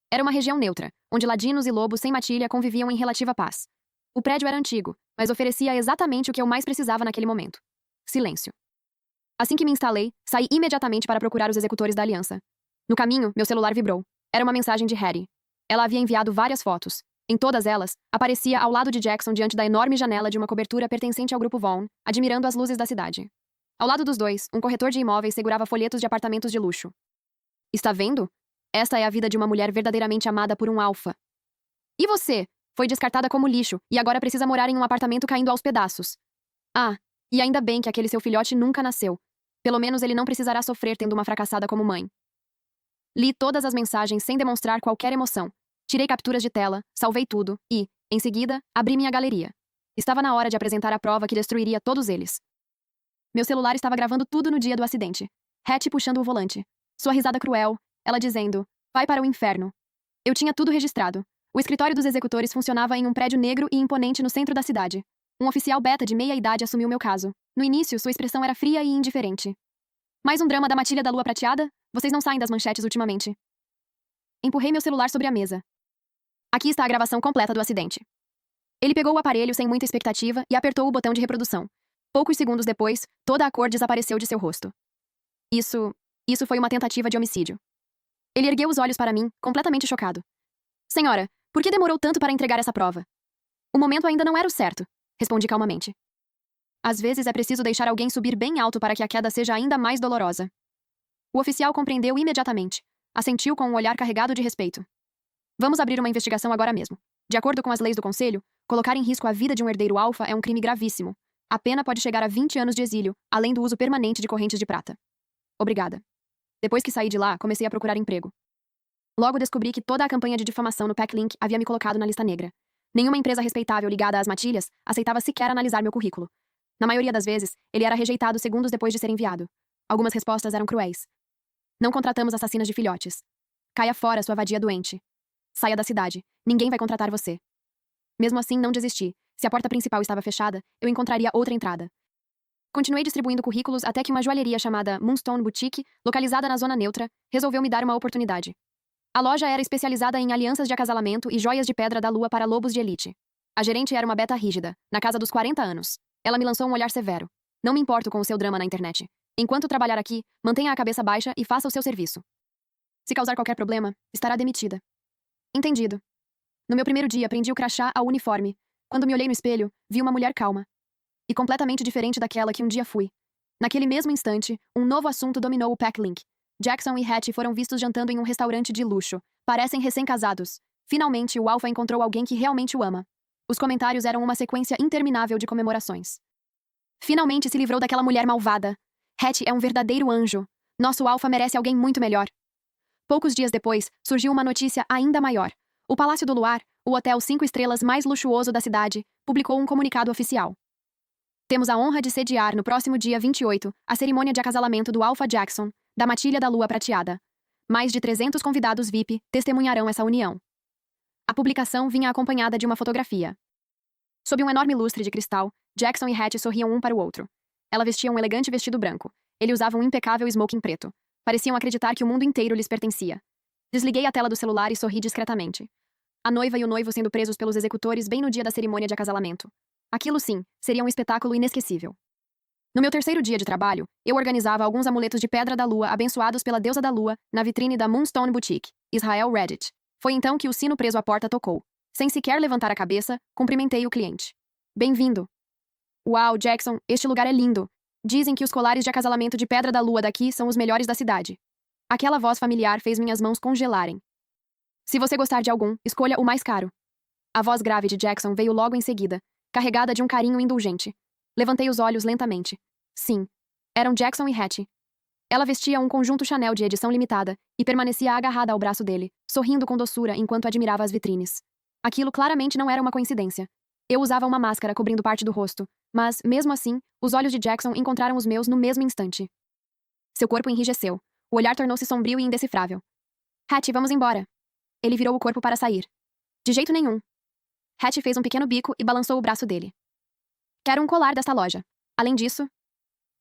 Era uma região neutra, onde ladinos e lobos sem matilha conviviam em relativa paz. O prédio era antigo, mas oferecia exatamente o que eu mais precisava naquele momento. Silêncio. Assim que me instalei, saí imediatamente para procurar os executores da aliança. No caminho, meu celular vibrou. Era uma mensagem de Hattie. Ela havia enviado várias fotos. Em todas elas, aparecia ao lado de Jackson diante da enorme janela de uma cobertura pertencente ao grupo Vaughn, admirando as luzes da cidade. Ao lado dos dois, um corretor de imóveis segurava folhetos de apartamentos de luxo. Está vendo? Esta é a vida de uma mulher verdadeiramente amada por um alfa. E você? Foi descartada como lixo e agora precisa morar em um apartamento caindo aos pedaços. Ah, e ainda bem que aquele seu filhote nunca nasceu. Pelo menos ele não precisará sofrer tendo uma fracassada como mãe. Li todas as mensagens sem demonstrar qualquer emoção. Tirei capturas de tela, salvei tudo e, em seguida, abri minha galeria. Estava na hora de apresentar a prova que destruiria todos eles. Meu celular estava gravando tudo no dia do acidente. Hattie puxando o volante. Sua risada cruel, ela dizendo, vai para o inferno. Eu tinha tudo registrado. O escritório dos executores funcionava em um prédio negro e imponente no centro da cidade. Um oficial beta de meia-idade assumiu meu caso. No início, sua expressão era fria e indiferente. Mais um drama da matilha da lua prateada? Vocês não saem das manchetes ultimamente. Empurrei meu celular sobre a mesa. Aqui está a gravação completa do acidente. Ele pegou o aparelho sem muita expectativa e apertou o botão de reprodução. Poucos segundos depois, toda a cor desapareceu de seu rosto. Isso foi uma tentativa de homicídio. Ele ergueu os olhos para mim, completamente chocado. Senhora, por que demorou tanto para entregar essa prova? O momento ainda não era o certo, respondi calmamente. Às vezes é preciso deixar alguém subir bem alto para que a queda seja ainda mais dolorosa. O oficial compreendeu imediatamente. Assentiu com um olhar carregado de respeito. Vamos abrir uma investigação agora mesmo. De acordo com as leis do Conselho, colocar em risco a vida de um herdeiro alfa é um crime gravíssimo. A pena pode chegar a 20 anos de exílio, além do uso permanente de correntes de prata. Obrigada. Depois que saí de lá, comecei a procurar emprego. Logo descobri que toda a campanha de difamação no Packlink havia me colocado na lista negra. Nenhuma empresa respeitável ligada às matilhas aceitava sequer analisar meu currículo. Na maioria das vezes, ele era rejeitado segundos depois de ser enviado. Algumas respostas eram cruéis. Não contratamos assassinas de filhotes. Caia fora, sua vadia doente. Saia da cidade. Ninguém vai contratar você. Mesmo assim, não desisti. Se a porta principal estava fechada, eu encontraria outra entrada. Continuei distribuindo currículos até que uma joalheria chamada Moonstone Boutique, localizada na zona neutra, resolveu me dar uma oportunidade. A loja era especializada em alianças de acasalamento e joias de pedra da lua para lobos de elite. A gerente era uma beta rígida, na casa dos 40 anos. Ela me lançou um olhar severo. Não me importo com o seu drama na internet. Enquanto trabalhar aqui, mantenha a cabeça baixa e faça o seu serviço. Se causar qualquer problema, estará demitida. Entendido. No meu primeiro dia, prendi o crachá ao uniforme. Quando me olhei no espelho, vi uma mulher calma. E completamente diferente daquela que um dia fui. Naquele mesmo instante, um novo assunto dominou o Packlink. Jackson e Hattie foram vistos jantando em um restaurante de luxo. Parecem recém-casados. Finalmente, o Alpha encontrou alguém que realmente o ama. Os comentários eram uma sequência interminável de comemorações. Finalmente se livrou daquela mulher malvada. Hattie é um verdadeiro anjo. Nosso Alpha merece alguém muito melhor. Poucos dias depois, surgiu uma notícia ainda maior. O Palácio do Luar, o hotel 5 estrelas mais luxuoso da cidade, publicou um comunicado oficial. Temos a honra de sediar, no próximo dia 28, a cerimônia de acasalamento do Alpha Jackson, da Matilha da Lua Prateada. Mais de 300 convidados VIP testemunharão essa união. A publicação vinha acompanhada de uma fotografia. Sob um enorme lustre de cristal, Jackson e Hattie sorriam um para o outro. Ela vestia um elegante vestido branco. Ele usava um impecável smoking preto. Pareciam acreditar que o mundo inteiro lhes pertencia. Desliguei a tela do celular e sorri discretamente. A noiva e o noivo sendo presos pelos executores bem no dia da cerimônia de acasalamento. Aquilo sim, seria um espetáculo inesquecível. No meu terceiro dia de trabalho, eu organizava alguns amuletos de pedra da lua abençoados pela deusa da lua na vitrine da Moonstone Boutique, Israel Reddit. Foi então que o sino preso à porta tocou. Sem sequer levantar a cabeça, cumprimentei o cliente. Bem-vindo. Uau, Jackson, este lugar é lindo. Dizem que os colares de acasalamento de pedra da lua daqui são os melhores da cidade. Aquela voz familiar fez minhas mãos congelarem. Se você gostar de algum, escolha o mais caro. A voz grave de Jackson veio logo em seguida, carregada de um carinho indulgente. Levantei os olhos lentamente. Sim, eram Jackson e Hattie. Ela vestia um conjunto Chanel de edição limitada e permanecia agarrada ao braço dele, sorrindo com doçura enquanto admirava as vitrines. Aquilo claramente não era uma coincidência. Eu usava uma máscara cobrindo parte do rosto, mas, mesmo assim, os olhos de Jackson encontraram os meus no mesmo instante. Seu corpo enrijeceu. O olhar tornou-se sombrio e indecifrável. Hattie, vamos embora. Ele virou o corpo para sair. De jeito nenhum. Hattie fez um pequeno bico e balançou o braço dele. Quero um colar desta loja. Além disso...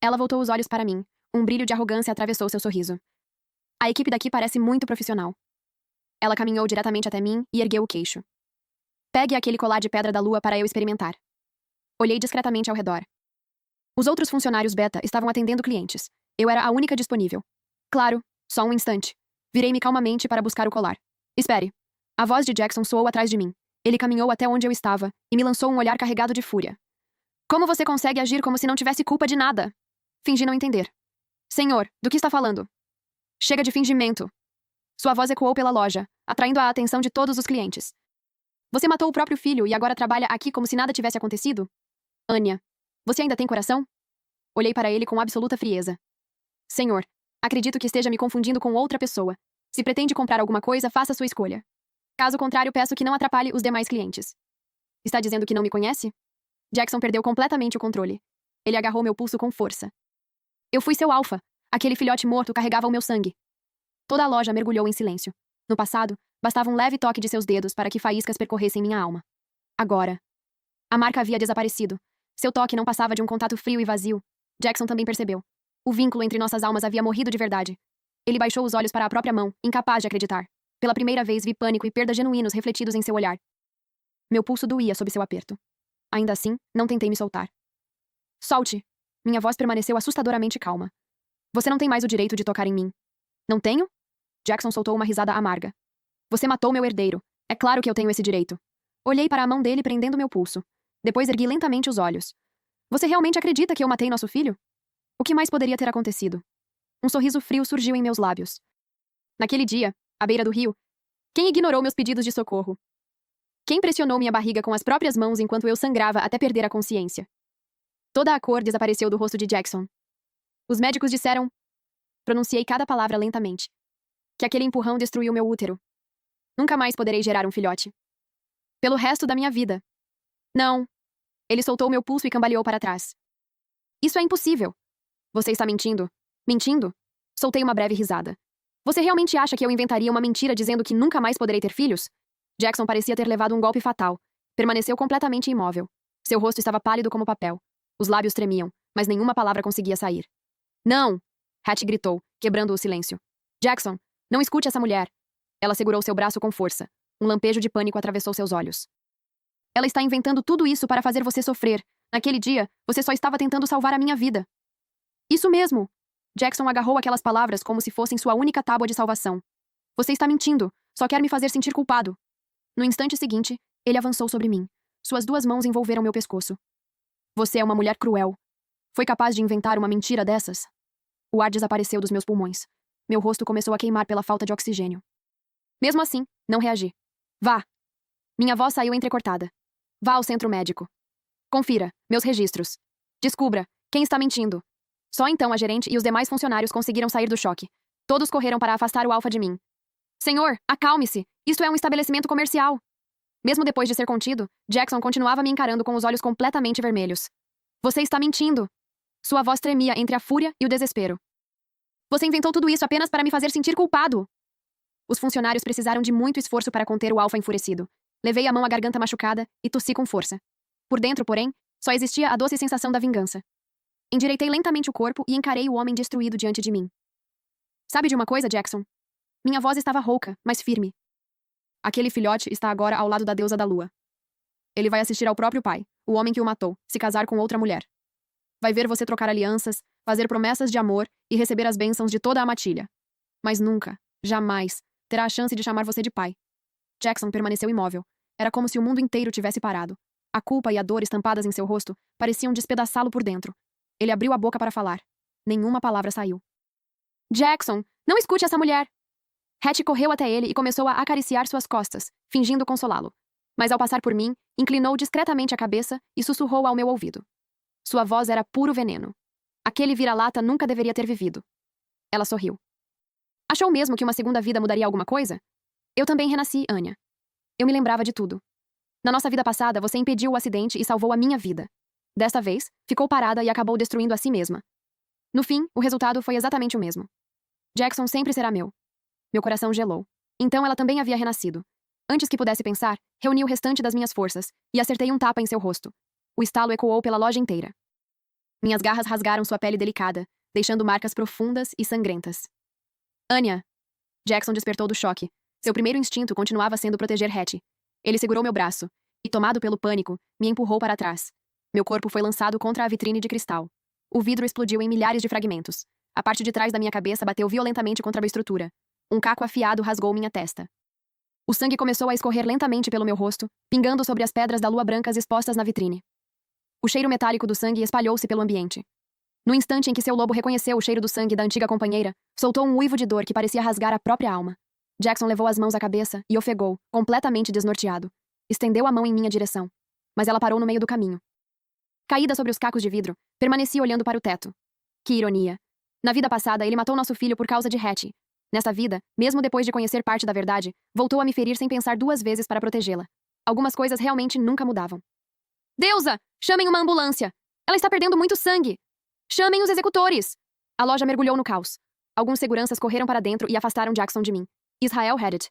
Ela voltou os olhos para mim. Um brilho de arrogância atravessou seu sorriso. A equipe daqui parece muito profissional. Ela caminhou diretamente até mim e ergueu o queixo. Pegue aquele colar de pedra da lua para eu experimentar. Olhei discretamente ao redor. Os outros funcionários beta estavam atendendo clientes. Eu era a única disponível. Claro, só um instante. Virei-me calmamente para buscar o colar. Espere. A voz de Jackson soou atrás de mim. Ele caminhou até onde eu estava e me lançou um olhar carregado de fúria. Como você consegue agir como se não tivesse culpa de nada? Fingi não entender. Senhor, do que está falando? Chega de fingimento. Sua voz ecoou pela loja, atraindo a atenção de todos os clientes. Você matou o próprio filho e agora trabalha aqui como se nada tivesse acontecido? Anya, você ainda tem coração? Olhei para ele com absoluta frieza. Senhor, acredito que esteja me confundindo com outra pessoa. Se pretende comprar alguma coisa, faça sua escolha. Caso contrário, peço que não atrapalhe os demais clientes. Está dizendo que não me conhece? Jackson perdeu completamente o controle. Ele agarrou meu pulso com força. Eu fui seu alfa. Aquele filhote morto carregava o meu sangue. Toda a loja mergulhou em silêncio. No passado, bastava um leve toque de seus dedos para que faíscas percorressem minha alma. Agora. A marca havia desaparecido. Seu toque não passava de um contato frio e vazio. Jackson também percebeu. O vínculo entre nossas almas havia morrido de verdade. Ele baixou os olhos para a própria mão, incapaz de acreditar. Pela primeira vez vi pânico e perda genuínos refletidos em seu olhar. Meu pulso doía sob seu aperto. Ainda assim, não tentei me soltar. Solte! Minha voz permaneceu assustadoramente calma. Você não tem mais o direito de tocar em mim. Não tenho? Jackson soltou uma risada amarga. Você matou meu herdeiro. É claro que eu tenho esse direito. Olhei para a mão dele prendendo meu pulso. Depois ergui lentamente os olhos. Você realmente acredita que eu matei nosso filho? O que mais poderia ter acontecido? Um sorriso frio surgiu em meus lábios. Naquele dia, à beira do rio, quem ignorou meus pedidos de socorro? Quem pressionou minha barriga com as próprias mãos enquanto eu sangrava até perder a consciência? Toda a cor desapareceu do rosto de Jackson. Os médicos disseram, pronunciei cada palavra lentamente, que aquele empurrão destruiu meu útero. Nunca mais poderei gerar um filhote. Pelo resto da minha vida. Não. Ele soltou meu pulso e cambaleou para trás. Isso é impossível. Você está mentindo? Mentindo? Soltei uma breve risada. Você realmente acha que eu inventaria uma mentira dizendo que nunca mais poderei ter filhos? Jackson parecia ter levado um golpe fatal. Permaneceu completamente imóvel. Seu rosto estava pálido como papel. Os lábios tremiam, mas nenhuma palavra conseguia sair. Não! Hatch gritou, quebrando o silêncio. Jackson, não escute essa mulher. Ela segurou seu braço com força. Um lampejo de pânico atravessou seus olhos. Ela está inventando tudo isso para fazer você sofrer. Naquele dia, você só estava tentando salvar a minha vida. Isso mesmo! Jackson agarrou aquelas palavras como se fossem sua única tábua de salvação. Você está mentindo. Só quer me fazer sentir culpado. No instante seguinte, ele avançou sobre mim. Suas duas mãos envolveram meu pescoço. Você é uma mulher cruel. Foi capaz de inventar uma mentira dessas? O ar desapareceu dos meus pulmões. Meu rosto começou a queimar pela falta de oxigênio. Mesmo assim, não reagi. Vá. Minha voz saiu entrecortada. Vá ao centro médico. Confira meus registros. Descubra quem está mentindo. Só então a gerente e os demais funcionários conseguiram sair do choque. Todos correram para afastar o Alfa de mim. Senhor, acalme-se. Isto é um estabelecimento comercial. Mesmo depois de ser contido, Jackson continuava me encarando com os olhos completamente vermelhos. Você está mentindo. Sua voz tremia entre a fúria e o desespero. Você inventou tudo isso apenas para me fazer sentir culpado. Os funcionários precisaram de muito esforço para conter o Alfa enfurecido. Levei a mão à garganta machucada e tossi com força. Por dentro, porém, só existia a doce sensação da vingança. Endireitei lentamente o corpo e encarei o homem destruído diante de mim. Sabe de uma coisa, Jackson? Minha voz estava rouca, mas firme. Aquele filhote está agora ao lado da deusa da lua. Ele vai assistir ao próprio pai, o homem que o matou, se casar com outra mulher. Vai ver você trocar alianças, fazer promessas de amor e receber as bênçãos de toda a matilha. Mas nunca, jamais, terá a chance de chamar você de pai. Jackson permaneceu imóvel. Era como se o mundo inteiro tivesse parado. A culpa e a dor estampadas em seu rosto pareciam despedaçá-lo por dentro. Ele abriu a boca para falar. Nenhuma palavra saiu. Jackson, não escute essa mulher! Hatch correu até ele e começou a acariciar suas costas, fingindo consolá-lo. Mas ao passar por mim, inclinou discretamente a cabeça e sussurrou ao meu ouvido. Sua voz era puro veneno. Aquele vira-lata nunca deveria ter vivido. Ela sorriu. Achou mesmo que uma segunda vida mudaria alguma coisa? Eu também renasci, Anya. Eu me lembrava de tudo. Na nossa vida passada, você impediu o acidente e salvou a minha vida. Desta vez, ficou parada e acabou destruindo a si mesma. No fim, o resultado foi exatamente o mesmo. Jackson sempre será meu. Meu coração gelou. Então ela também havia renascido. Antes que pudesse pensar, reuni o restante das minhas forças e acertei um tapa em seu rosto. O estalo ecoou pela loja inteira. Minhas garras rasgaram sua pele delicada, deixando marcas profundas e sangrentas. Anya! Jackson despertou do choque. Seu primeiro instinto continuava sendo proteger Hatch. Ele segurou meu braço e, tomado pelo pânico, me empurrou para trás. Meu corpo foi lançado contra a vitrine de cristal. O vidro explodiu em milhares de fragmentos. A parte de trás da minha cabeça bateu violentamente contra a estrutura. Um caco afiado rasgou minha testa. O sangue começou a escorrer lentamente pelo meu rosto, pingando sobre as pedras da lua brancas expostas na vitrine. O cheiro metálico do sangue espalhou-se pelo ambiente. No instante em que seu lobo reconheceu o cheiro do sangue da antiga companheira, soltou um uivo de dor que parecia rasgar a própria alma. Jackson levou as mãos à cabeça e ofegou, completamente desnorteado. Estendeu a mão em minha direção. Mas ela parou no meio do caminho. Caída sobre os cacos de vidro, permaneci olhando para o teto. Que ironia. Na vida passada, ele matou nosso filho por causa de Hatch. Nesta vida, mesmo depois de conhecer parte da verdade, voltou a me ferir sem pensar duas vezes para protegê-la. Algumas coisas realmente nunca mudavam. Deusa! Chamem uma ambulância! Ela está perdendo muito sangue! Chamem os executores! A loja mergulhou no caos. Alguns seguranças correram para dentro e afastaram Jackson de mim. Israel Haddad.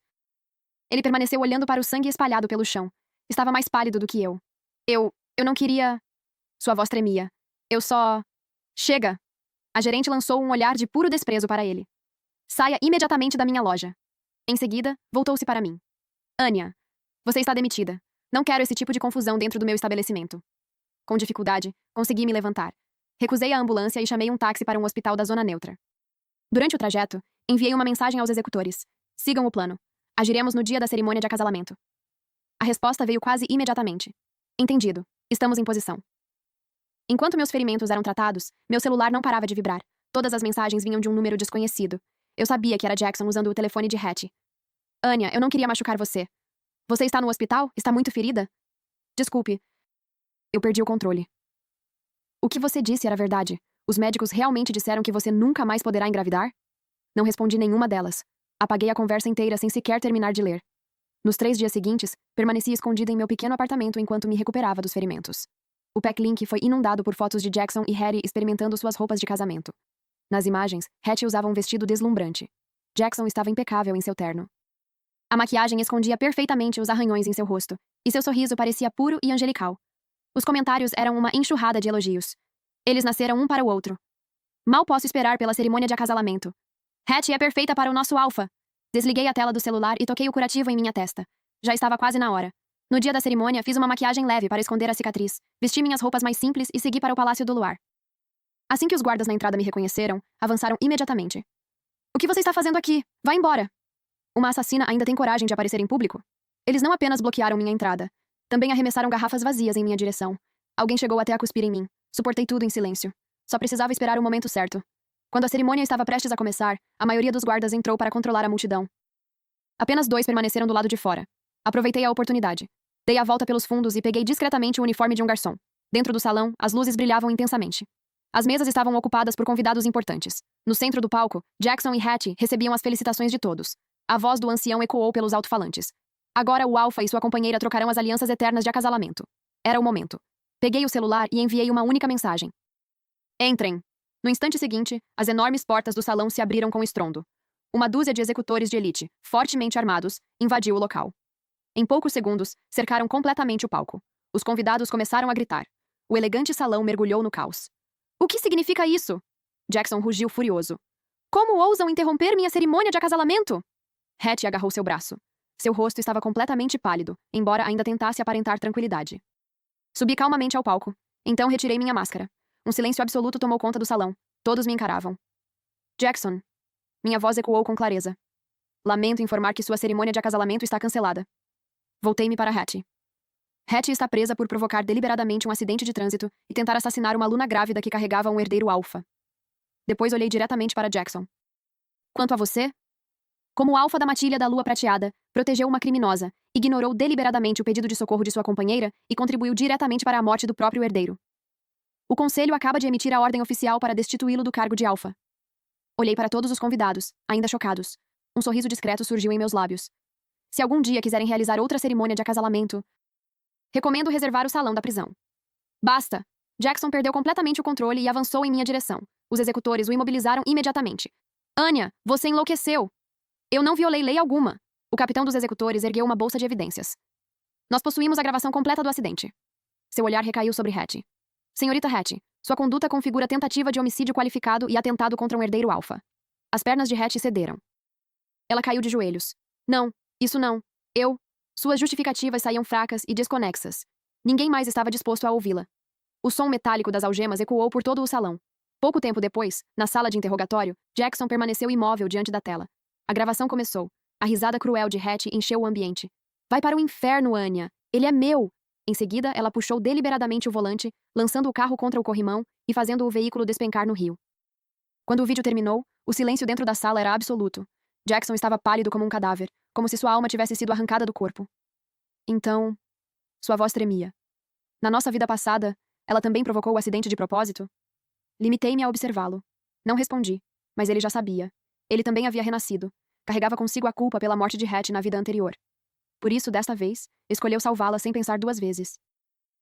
Ele permaneceu olhando para o sangue espalhado pelo chão. Estava mais pálido do que eu. Eu não queria... Sua voz tremia. Eu só... Chega! A gerente lançou um olhar de puro desprezo para ele. Saia imediatamente da minha loja. Em seguida, voltou-se para mim. Anya, você está demitida. Não quero esse tipo de confusão dentro do meu estabelecimento. Com dificuldade, consegui me levantar. Recusei a ambulância e chamei um táxi para um hospital da zona neutra. Durante o trajeto, enviei uma mensagem aos executores. Sigam o plano. Agiremos no dia da cerimônia de acasalamento. A resposta veio quase imediatamente. Entendido. Estamos em posição. Enquanto meus ferimentos eram tratados, meu celular não parava de vibrar. Todas as mensagens vinham de um número desconhecido. Eu sabia que era Jackson usando o telefone de Hattie. Anya, eu não queria machucar você. Você está no hospital? Está muito ferida? Desculpe. Eu perdi o controle. O que você disse era verdade. Os médicos realmente disseram que você nunca mais poderá engravidar? Não respondi nenhuma delas. Apaguei a conversa inteira sem sequer terminar de ler. Nos 3 dias seguintes, permaneci escondida em meu pequeno apartamento enquanto me recuperava dos ferimentos. O Packlink foi inundado por fotos de Jackson e Hattie experimentando suas roupas de casamento. Nas imagens, Hattie usava um vestido deslumbrante. Jackson estava impecável em seu terno. A maquiagem escondia perfeitamente os arranhões em seu rosto, e seu sorriso parecia puro e angelical. Os comentários eram uma enxurrada de elogios. Eles nasceram um para o outro. Mal posso esperar pela cerimônia de acasalamento. Hattie é perfeita para o nosso alfa. Desliguei a tela do celular e toquei o curativo em minha testa. Já estava quase na hora. No dia da cerimônia, fiz uma maquiagem leve para esconder a cicatriz, vesti minhas roupas mais simples e segui para o Palácio do Luar. Assim que os guardas na entrada me reconheceram, avançaram imediatamente. O que você está fazendo aqui? Vá embora! Uma assassina ainda tem coragem de aparecer em público? Eles não apenas bloquearam minha entrada, também arremessaram garrafas vazias em minha direção. Alguém chegou até a cuspir em mim. Suportei tudo em silêncio. Só precisava esperar o momento certo. Quando a cerimônia estava prestes a começar, a maioria dos guardas entrou para controlar a multidão. Apenas 2 permaneceram do lado de fora. Aproveitei a oportunidade. Dei a volta pelos fundos e peguei discretamente o uniforme de um garçom. Dentro do salão, as luzes brilhavam intensamente. As mesas estavam ocupadas por convidados importantes. No centro do palco, Jackson e Hattie recebiam as felicitações de todos. A voz do ancião ecoou pelos alto-falantes. Agora o Alpha e sua companheira trocarão as alianças eternas de acasalamento. Era o momento. Peguei o celular e enviei uma única mensagem. Entrem. No instante seguinte, as enormes portas do salão se abriram com estrondo. Uma dúzia de executores de elite, fortemente armados, invadiu o local. Em poucos segundos, cercaram completamente o palco. Os convidados começaram a gritar. O elegante salão mergulhou no caos. O que significa isso? Jackson rugiu furioso. Como ousam interromper minha cerimônia de acasalamento? Hattie agarrou seu braço. Seu rosto estava completamente pálido, embora ainda tentasse aparentar tranquilidade. Subi calmamente ao palco. Então retirei minha máscara. Um silêncio absoluto tomou conta do salão. Todos me encaravam. Jackson. Minha voz ecoou com clareza. Lamento informar que sua cerimônia de acasalamento está cancelada. Voltei-me para Hattie. Hattie está presa por provocar deliberadamente um acidente de trânsito e tentar assassinar uma aluna grávida que carregava um herdeiro alfa. Depois olhei diretamente para Jackson. Quanto a você? Como alfa da matilha da lua prateada, protegeu uma criminosa, ignorou deliberadamente o pedido de socorro de sua companheira e contribuiu diretamente para a morte do próprio herdeiro. O conselho acaba de emitir a ordem oficial para destituí-lo do cargo de alfa. Olhei para todos os convidados, ainda chocados. Um sorriso discreto surgiu em meus lábios. Se algum dia quiserem realizar outra cerimônia de acasalamento, recomendo reservar o salão da prisão. Basta! Jackson perdeu completamente o controle e avançou em minha direção. Os executores o imobilizaram imediatamente. Anya, você enlouqueceu! Eu não violei lei alguma. O capitão dos executores ergueu uma bolsa de evidências. Nós possuímos a gravação completa do acidente. Seu olhar recaiu sobre Hattie. Senhorita Hattie, sua conduta configura tentativa de homicídio qualificado e atentado contra um herdeiro alfa. As pernas de Hattie cederam. Ela caiu de joelhos. Não, isso não. Eu. Suas justificativas saíam fracas e desconexas. Ninguém mais estava disposto a ouvi-la. O som metálico das algemas ecoou por todo o salão. Pouco tempo depois, na sala de interrogatório, Jackson permaneceu imóvel diante da tela. A gravação começou. A risada cruel de Hattie encheu o ambiente. Vai para o inferno, Anya. Ele é meu! Em seguida, ela puxou deliberadamente o volante, lançando o carro contra o corrimão e fazendo o veículo despencar no rio. Quando o vídeo terminou, o silêncio dentro da sala era absoluto. Jackson estava pálido como um cadáver, como se sua alma tivesse sido arrancada do corpo. Então, sua voz tremia. Na nossa vida passada, ela também provocou o acidente de propósito? Limitei-me a observá-lo. Não respondi, mas ele já sabia. Ele também havia renascido. Carregava consigo a culpa pela morte de Hattie na vida anterior. Por isso, desta vez, escolheu salvá-la sem pensar 2 vezes.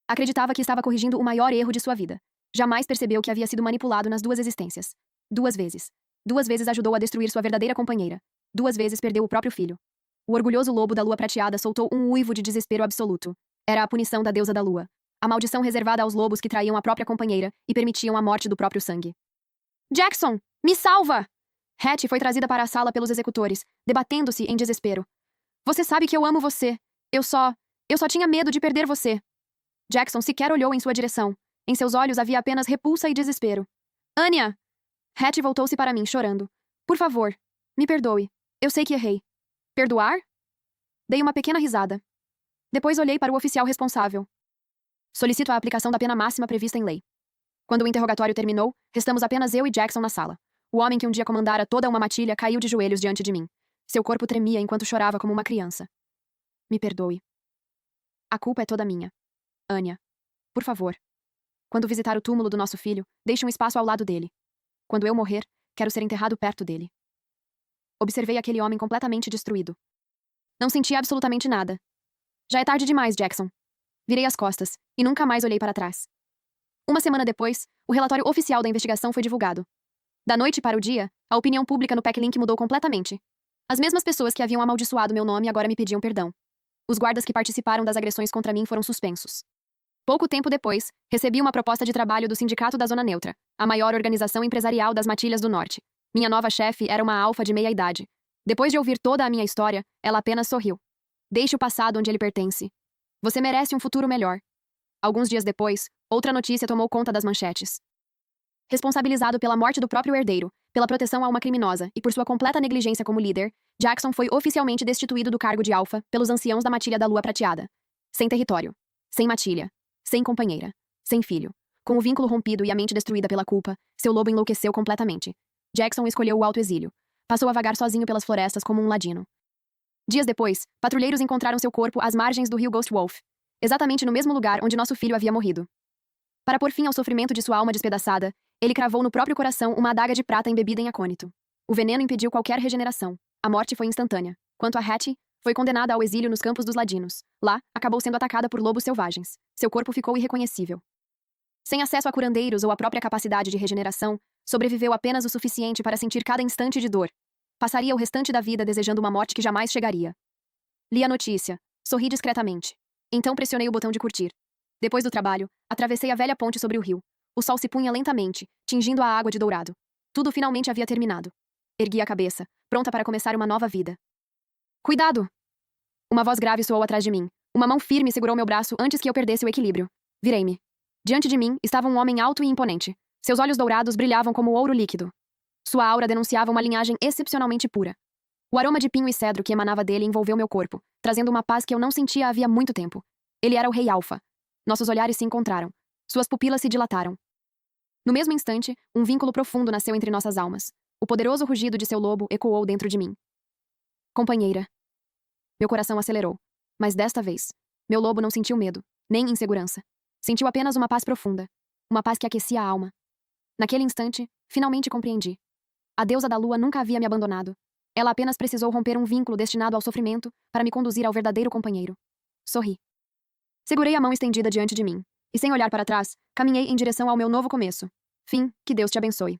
Acreditava que estava corrigindo o maior erro de sua vida. Jamais percebeu que havia sido manipulado nas 2 existências. 2 vezes. 2 vezes ajudou a destruir sua verdadeira companheira. 2 vezes perdeu o próprio filho. O orgulhoso lobo da lua prateada soltou um uivo de desespero absoluto. Era a punição da deusa da lua. A maldição reservada aos lobos que traíam a própria companheira e permitiam a morte do próprio sangue. Jackson! Me salva! Hattie foi trazida para a sala pelos executores, debatendo-se em desespero. Você sabe que eu amo você. Eu só tinha medo de perder você. Jackson sequer olhou em sua direção. Em seus olhos havia apenas repulsa e desespero. Anya! Hattie voltou-se para mim, chorando. Por favor, me perdoe. Eu sei que errei. Perdoar? Dei uma pequena risada. Depois olhei para o oficial responsável. Solicito a aplicação da pena máxima prevista em lei. Quando o interrogatório terminou, restamos apenas eu e Jackson na sala. O homem que um dia comandara toda uma matilha caiu de joelhos diante de mim. Seu corpo tremia enquanto chorava como uma criança. Me perdoe. A culpa é toda minha. Anya, por favor. Quando visitar o túmulo do nosso filho, deixe um espaço ao lado dele. Quando eu morrer, quero ser enterrado perto dele. Observei aquele homem completamente destruído. Não senti absolutamente nada. Já é tarde demais, Jackson. Virei as costas, e nunca mais olhei para trás. Uma semana depois, o relatório oficial da investigação foi divulgado. Da noite para o dia, a opinião pública no Packlink mudou completamente. As mesmas pessoas que haviam amaldiçoado meu nome agora me pediam perdão. Os guardas que participaram das agressões contra mim foram suspensos. Pouco tempo depois, recebi uma proposta de trabalho do Sindicato da Zona Neutra, a maior organização empresarial das Matilhas do Norte. Minha nova chefe era uma alfa de meia-idade. Depois de ouvir toda a minha história, ela apenas sorriu. Deixe o passado onde ele pertence. Você merece um futuro melhor. Alguns dias depois, outra notícia tomou conta das manchetes. Responsabilizado pela morte do próprio herdeiro, pela proteção a uma criminosa e por sua completa negligência como líder, Jackson foi oficialmente destituído do cargo de alfa pelos anciãos da Matilha da Lua Prateada. Sem território, sem matilha, sem companheira, sem filho. Com o vínculo rompido e a mente destruída pela culpa, seu lobo enlouqueceu completamente. Jackson escolheu o autoexílio. Passou a vagar sozinho pelas florestas como um ladino. Dias depois, patrulheiros encontraram seu corpo às margens do rio Ghost Wolf, exatamente no mesmo lugar onde nosso filho havia morrido. Para pôr fim ao sofrimento de sua alma despedaçada, ele cravou no próprio coração uma adaga de prata embebida em acônito. O veneno impediu qualquer regeneração. A morte foi instantânea. Quanto a Hattie, foi condenada ao exílio nos campos dos Ladinos. Lá, acabou sendo atacada por lobos selvagens. Seu corpo ficou irreconhecível. Sem acesso a curandeiros ou a própria capacidade de regeneração, sobreviveu apenas o suficiente para sentir cada instante de dor. Passaria o restante da vida desejando uma morte que jamais chegaria. Li a notícia. Sorri discretamente. Então pressionei o botão de curtir. Depois do trabalho, atravessei a velha ponte sobre o rio. O sol se punha lentamente, tingindo a água de dourado. Tudo finalmente havia terminado. Ergui a cabeça, pronta para começar uma nova vida. Cuidado! Uma voz grave soou atrás de mim. Uma mão firme segurou meu braço antes que eu perdesse o equilíbrio. Virei-me. Diante de mim estava um homem alto e imponente. Seus olhos dourados brilhavam como ouro líquido. Sua aura denunciava uma linhagem excepcionalmente pura. O aroma de pinho e cedro que emanava dele envolveu meu corpo, trazendo uma paz que eu não sentia havia muito tempo. Ele era o Rei Alfa. Nossos olhares se encontraram. Suas pupilas se dilataram. No mesmo instante, um vínculo profundo nasceu entre nossas almas. O poderoso rugido de seu lobo ecoou dentro de mim. Companheira. Meu coração acelerou. Mas desta vez, meu lobo não sentiu medo, nem insegurança. Sentiu apenas uma paz profunda. Uma paz que aquecia a alma. Naquele instante, finalmente compreendi. A deusa da lua nunca havia me abandonado. Ela apenas precisou romper um vínculo destinado ao sofrimento para me conduzir ao verdadeiro companheiro. Sorri. Segurei a mão estendida diante de mim. E sem olhar para trás, caminhei em direção ao meu novo começo. Fim, que Deus te abençoe.